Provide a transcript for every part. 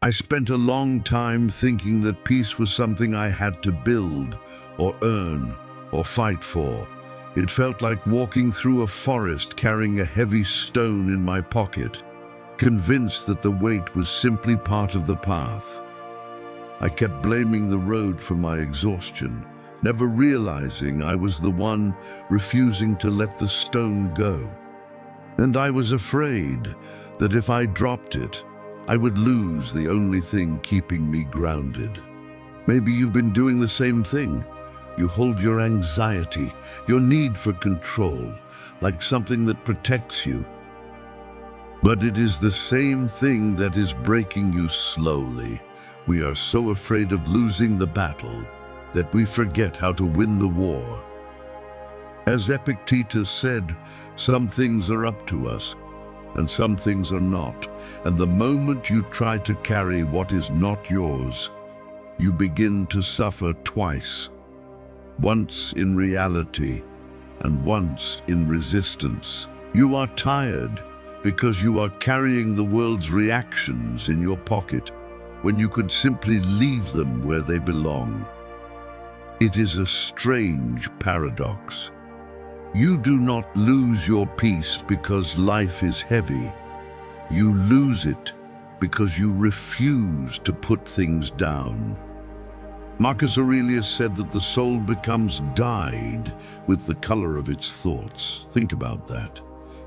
I spent a long time thinking that peace was something I had to build, or earn, or fight for. It felt like walking through a forest carrying a heavy stone in my pocket, convinced that the weight was simply part of the path. I kept blaming the road for my exhaustion, never realizing I was the one refusing to let the stone go. And I was afraid that if I dropped it, I would lose the only thing keeping me grounded. Maybe you've been doing the same thing. You hold your anxiety, your need for control, like something that protects you. But it is the same thing that is breaking you slowly. We are so afraid of losing the battle that we forget how to win the war. As Epictetus said, some things are up to us, and some things are not. And the moment you try to carry what is not yours, you begin to suffer twice. Once in reality, and once in resistance. You are tired because you are carrying the world's reactions in your pocket, when you could simply leave them where they belong. It is a strange paradox. You do not lose your peace because life is heavy. You lose it because you refuse to put things down. Marcus Aurelius said that the soul becomes dyed with the color of its thoughts. Think about that.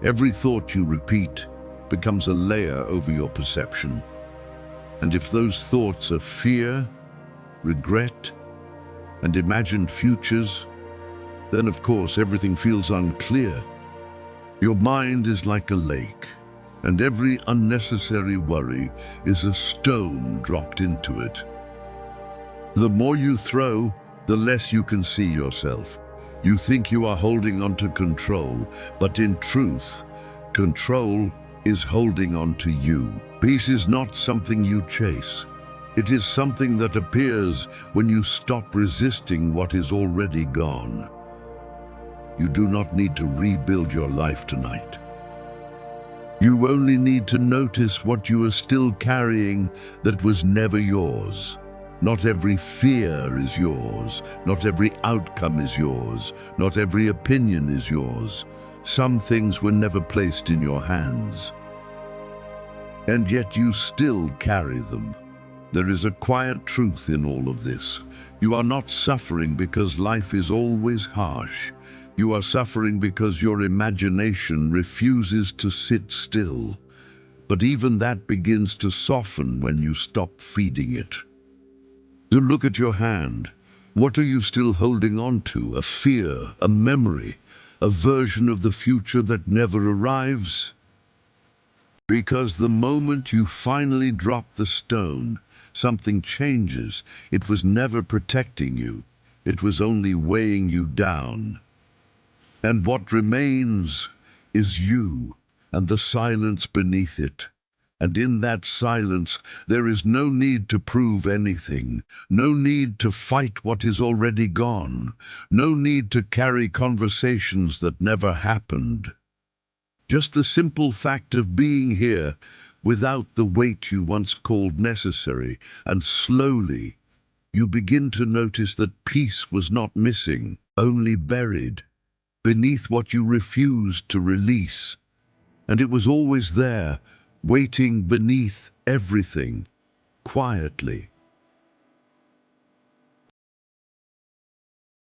Every thought you repeat becomes a layer over your perception. And if those thoughts are fear, regret, and imagined futures, then of course everything feels unclear. Your mind is like a lake, and every unnecessary worry is a stone dropped into it. The more you throw, the less you can see yourself. You think you are holding on to control, but in truth, control is holding on to you. Peace is not something you chase. It is something that appears when you stop resisting what is already gone. You do not need to rebuild your life tonight. You only need to notice what you are still carrying that was never yours. Not every fear is yours. Not every outcome is yours. Not every opinion is yours. Some things were never placed in your hands. And yet you still carry them. There is a quiet truth in all of this. You are not suffering because life is always harsh. You are suffering because your imagination refuses to sit still. But even that begins to soften when you stop feeding it. So look at your hand. What are you still holding on to? A fear, a memory, a version of the future that never arrives? Because the moment you finally drop the stone, something changes. It was never protecting you. It was only weighing you down. And what remains is you and the silence beneath it. And in that silence, there is no need to prove anything, no need to fight what is already gone, no need to carry conversations that never happened. Just the simple fact of being here without the weight you once called necessary, and slowly you begin to notice that peace was not missing, only buried, beneath what you refused to release. And it was always there, waiting beneath everything, quietly.